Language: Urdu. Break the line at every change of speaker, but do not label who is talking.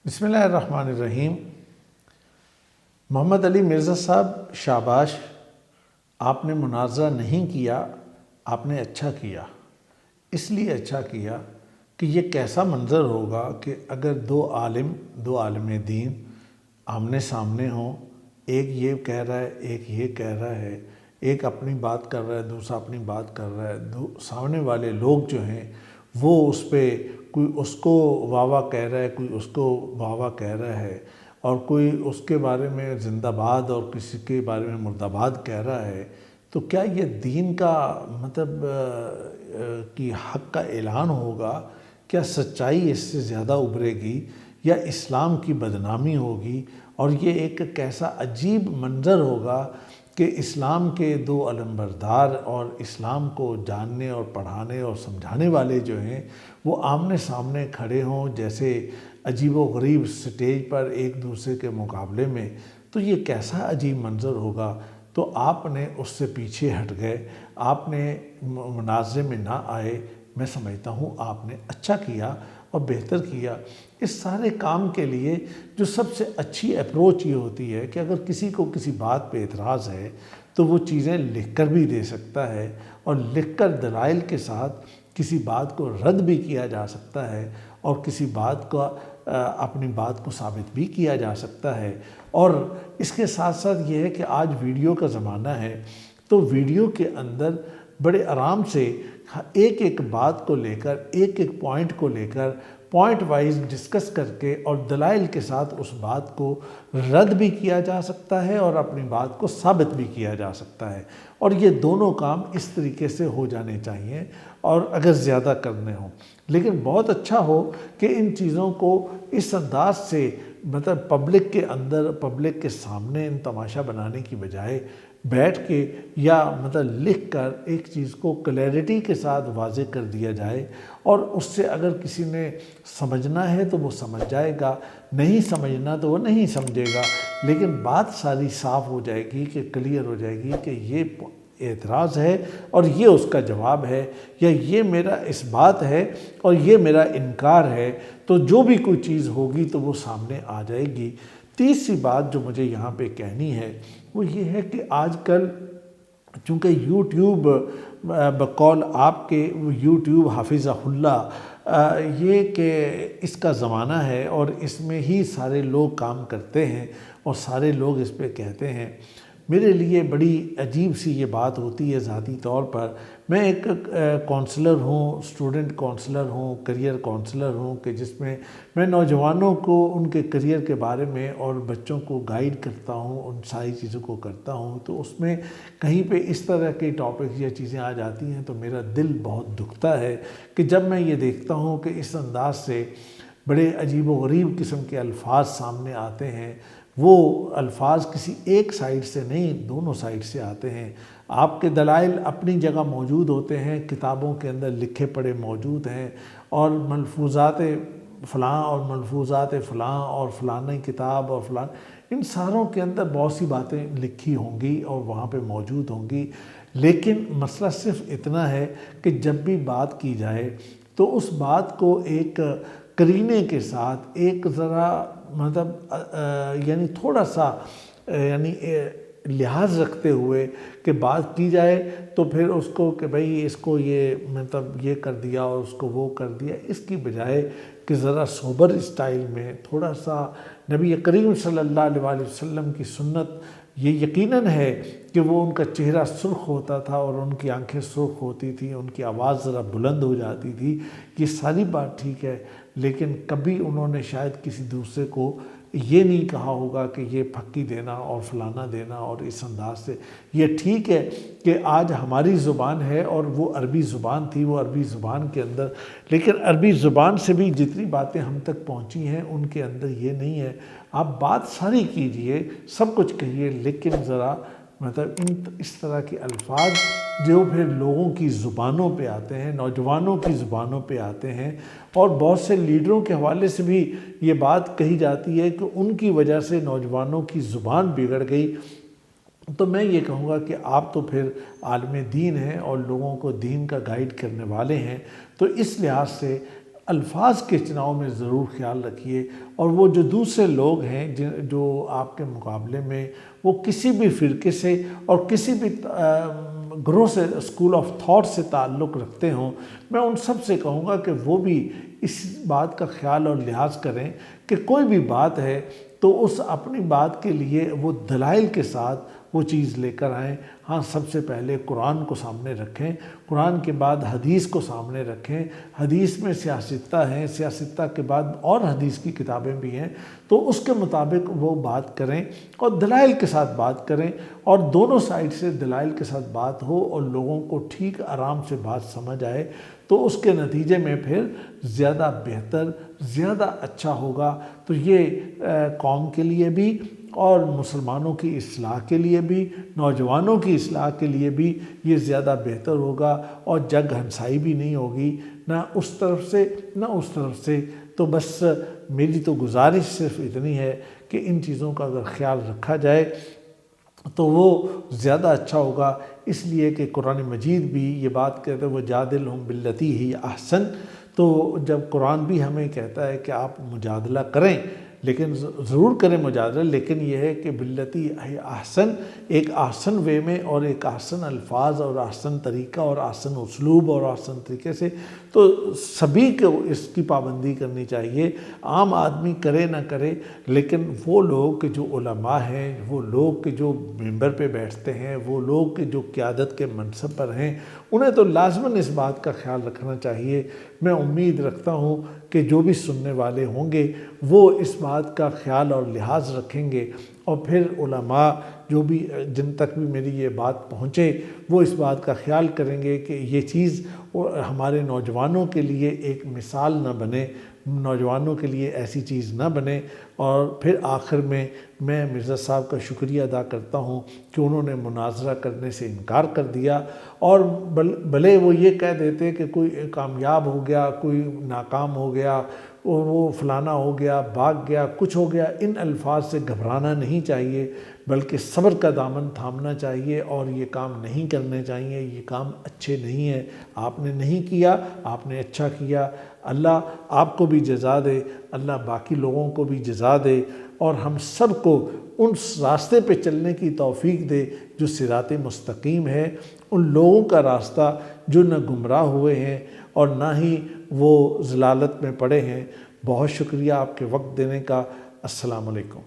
بسم اللہ الرحمن الرحیم۔ محمد علی مرزا صاحب شاباش، آپ نے مناظرہ نہیں کیا، آپ نے اچھا کیا۔ اس لیے اچھا کیا کہ یہ کیسا منظر ہوگا کہ اگر دو عالم دین آمنے سامنے ہوں، ایک یہ کہہ رہا ہے ایک یہ کہہ رہا ہے، ایک اپنی بات کر رہا ہے دوسرا اپنی بات کر رہا ہے، سامنے والے لوگ جو ہیں وہ اس پہ کوئی اس کو واہ واہ کہہ رہا ہے، کوئی اس کو واہ واہ کہہ رہا ہے، اور کوئی اس کے بارے میں زندہ باد اور کسی کے بارے میں مرد آباد کہہ رہا ہے، تو کیا یہ دین کا مطلب کہ حق کا اعلان ہوگا؟ کیا سچائی اس سے زیادہ ابھرے گی یا اسلام کی بدنامی ہوگی؟ اور یہ ایک کیسا عجیب منظر ہوگا کہ اسلام کے دو علمبردار اور اسلام کو جاننے اور پڑھانے اور سمجھانے والے جو ہیں وہ آمنے سامنے کھڑے ہوں جیسے عجیب و غریب سٹیج پر ایک دوسرے کے مقابلے میں، تو یہ کیسا عجیب منظر ہوگا۔ تو آپ نے اس سے پیچھے ہٹ گئے، آپ نے مناظرے میں نہ آئے۔ میں سمجھتا ہوں آپ نے اچھا کیا اور بہتر کیا۔ اس سارے کام کے لیے جو سب سے اچھی اپروچ یہ ہوتی ہے کہ اگر کسی کو کسی بات پہ اعتراض ہے تو وہ چیزیں لکھ کر بھی دے سکتا ہے، اور لکھ کر دلائل کے ساتھ کسی بات کو رد بھی کیا جا سکتا ہے، اور کسی بات کو اپنی بات کو ثابت بھی کیا جا سکتا ہے۔ اور اس کے ساتھ ساتھ یہ ہے کہ آج ویڈیو کا زمانہ ہے، تو ویڈیو کے اندر بڑے آرام سے ایک ایک بات کو لے کر، ایک ایک پوائنٹ کو لے کر پوائنٹ وائز ڈسکس کر کے اور دلائل کے ساتھ اس بات کو رد بھی کیا جا سکتا ہے اور اپنی بات کو ثابت بھی کیا جا سکتا ہے، اور یہ دونوں کام اس طریقے سے ہو جانے چاہیے، اور اگر زیادہ کرنے ہوں۔ لیکن بہت اچھا ہو کہ ان چیزوں کو اس انداز سے مطلب پبلک کے اندر، پبلک کے سامنے ان تماشا بنانے کی بجائے بیٹھ کے یا مطلب لکھ کر ایک چیز کو کلیئرٹی کے ساتھ واضح کر دیا جائے، اور اس سے اگر کسی نے سمجھنا ہے تو وہ سمجھ جائے گا، نہیں سمجھنا تو وہ نہیں سمجھے گا، لیکن بات ساری صاف ہو جائے گی کہ کلیئر ہو جائے گی کہ یہ اعتراض ہے اور یہ اس کا جواب ہے، یا یہ میرا اس بات ہے اور یہ میرا انکار ہے، تو جو بھی کوئی چیز ہوگی تو وہ سامنے آ جائے گی۔ تیسری بات جو مجھے یہاں پہ کہنی ہے وہ یہ ہے کہ آج کل چونکہ یوٹیوب بقول آپ کے یوٹیوب حافظہ اللہ یہ کہ اس کا زمانہ ہے اور اس میں ہی سارے لوگ کام کرتے ہیں اور سارے لوگ اس پہ کہتے ہیں۔ میرے لیے بڑی عجیب سی یہ بات ہوتی ہے ذاتی طور پر۔ میں ایک کونسلر ہوں، اسٹوڈنٹ کونسلر ہوں، کریئر کونسلر ہوں، کہ جس میں نوجوانوں کو ان کے کریئر کے بارے میں اور بچوں کو گائیڈ کرتا ہوں، ان ساری چیزوں کو کرتا ہوں۔ تو اس میں کہیں پہ اس طرح کے ٹاپکس یا چیزیں آ جاتی ہیں تو میرا دل بہت دکھتا ہے کہ جب میں یہ دیکھتا ہوں کہ اس انداز سے بڑے عجیب و غریب قسم کے الفاظ سامنے آتے ہیں۔ وہ الفاظ کسی ایک سائڈ سے نہیں، دونوں سائڈ سے آتے ہیں۔ آپ کے دلائل اپنی جگہ موجود ہوتے ہیں، کتابوں کے اندر لکھے پڑھے موجود ہیں، اور ملفوظات فلاں اور ملفوظات فلاں اور فلانی کتاب اور فلاں، ان ساروں کے اندر بہت سی باتیں لکھی ہوں گی اور وہاں پہ موجود ہوں گی، لیکن مسئلہ صرف اتنا ہے کہ جب بھی بات کی جائے تو اس بات کو ایک قرینے کے ساتھ، ایک ذرا مطلب یعنی تھوڑا سا یعنی لحاظ رکھتے ہوئے کہ بات کی جائے، تو پھر اس کو کہ بھئی اس کو یہ مطلب یہ کر دیا اور اس کو وہ کر دیا، اس کی بجائے کہ ذرا سوبر اسٹائل میں تھوڑا سا نبی کریم صلی اللہ علیہ وسلم کی سنت، یہ یقیناً ہے کہ وہ ان کا چہرہ سرخ ہوتا تھا اور ان کی آنکھیں سرخ ہوتی تھیں، ان کی آواز ذرا بلند ہو جاتی تھی، یہ ساری بات ٹھیک ہے، لیکن کبھی انہوں نے شاید کسی دوسرے کو یہ نہیں کہا ہوگا کہ یہ پھکی دینا اور فلانا دینا اور اس انداز سے۔ یہ ٹھیک ہے کہ آج ہماری زبان ہے اور وہ عربی زبان تھی، وہ عربی زبان کے اندر، لیکن عربی زبان سے بھی جتنی باتیں ہم تک پہنچی ہیں ان کے اندر یہ نہیں ہے۔ آپ بات ساری کیجئے، سب کچھ کہیے، لیکن ذرا مطلب اس طرح کے الفاظ جو پھر لوگوں کی زبانوں پہ آتے ہیں، نوجوانوں کی زبانوں پہ آتے ہیں، اور بہت سے لیڈروں کے حوالے سے بھی یہ بات کہی جاتی ہے کہ ان کی وجہ سے نوجوانوں کی زبان بگڑ گئی۔ تو میں یہ کہوں گا کہ آپ تو پھر عالم دین ہیں اور لوگوں کو دین کا گائیڈ کرنے والے ہیں، تو اس لحاظ سے الفاظ کے چناؤ میں ضرور خیال رکھیے، اور وہ جو دوسرے لوگ ہیں جو آپ کے مقابلے میں وہ کسی بھی فرقے سے اور کسی بھی گروہ سے، اسکول آف تھاٹ سے تعلق رکھتے ہوں، میں ان سب سے کہوں گا کہ وہ بھی اس بات کا خیال اور لحاظ کریں کہ کوئی بھی بات ہے تو اس اپنی بات کے لیے وہ دلائل کے ساتھ وہ چیز لے کر آئیں۔ ہاں، سب سے پہلے قرآن کو سامنے رکھیں، قرآن کے بعد حدیث کو سامنے رکھیں، حدیث میں سیاستہ ہیں، سیاستہ کے بعد اور حدیث کی کتابیں بھی ہیں، تو اس کے مطابق وہ بات کریں اور دلائل کے ساتھ بات کریں، اور دونوں سائڈ سے دلائل کے ساتھ بات ہو اور لوگوں کو ٹھیک آرام سے بات سمجھ آئے، تو اس کے نتیجے میں پھر زیادہ بہتر، زیادہ اچھا ہوگا۔ تو یہ قوم کے لیے بھی اور مسلمانوں کی اصلاح کے لیے بھی، نوجوانوں کی اصلاح کے لیے بھی یہ زیادہ بہتر ہوگا، اور جگ ہنسائی بھی نہیں ہوگی، نہ اس طرف سے نہ اس طرف سے۔ تو بس میری تو گزارش صرف اتنی ہے کہ ان چیزوں کا اگر خیال رکھا جائے تو وہ زیادہ اچھا ہوگا، اس لیے کہ قرآن مجید بھی یہ بات کہتا ہے وَجَادِلْهُمْ بِالَّتِي هِيَ أَحْسَنُ۔ تو جب قرآن بھی ہمیں کہتا ہے کہ آپ مجادلہ کریں، لیکن ضرور کریں مجادلہ، لیکن یہ ہے کہ باللتی ہی احسن، ایک احسن وے میں اور ایک احسن الفاظ اور احسن طریقہ اور احسن اسلوب اور احسن طریقے سے۔ تو سبھی کو اس کی پابندی کرنی چاہیے، عام آدمی کرے نہ کرے، لیکن وہ لوگ کہ جو علماء ہیں، وہ لوگ کہ جو ممبر پہ بیٹھتے ہیں، وہ لوگ کہ جو قیادت کے منصب پر ہیں، انہیں تو لازماً اس بات کا خیال رکھنا چاہیے۔ میں امید رکھتا ہوں کہ جو بھی سننے والے ہوں گے وہ اس بات کا خیال اور لحاظ رکھیں گے، اور پھر علماء جو بھی جن تک بھی میری یہ بات پہنچے وہ اس بات کا خیال کریں گے کہ یہ چیز ہمارے نوجوانوں کے لیے ایک مثال نہ بنے، نوجوانوں کے لیے ایسی چیز نہ بنے۔ اور پھر آخر میں مرزا صاحب کا شکریہ ادا کرتا ہوں کہ انہوں نے مناظرہ کرنے سے انکار کر دیا، اور بھلے وہ یہ کہہ دیتے کہ کوئی کامیاب ہو گیا، کوئی ناکام ہو گیا، وہ فلانا ہو گیا، بھاگ گیا، کچھ ہو گیا، ان الفاظ سے گھبرانا نہیں چاہیے، بلکہ صبر کا دامن تھامنا چاہیے، اور یہ کام نہیں کرنے چاہیے، یہ کام اچھے نہیں ہیں۔ آپ نے نہیں کیا، آپ نے اچھا کیا، اللہ آپ کو بھی جزا دے، اللہ باقی لوگوں کو بھی جزا دے، اور ہم سب کو اس راستے پہ چلنے کی توفیق دے جو صراط مستقیم ہے، ان لوگوں کا راستہ جو نہ گمراہ ہوئے ہیں اور نہ ہی وہ ضلالت میں پڑے ہیں۔ بہت شکریہ آپ کے وقت دینے کا۔ السلام علیکم۔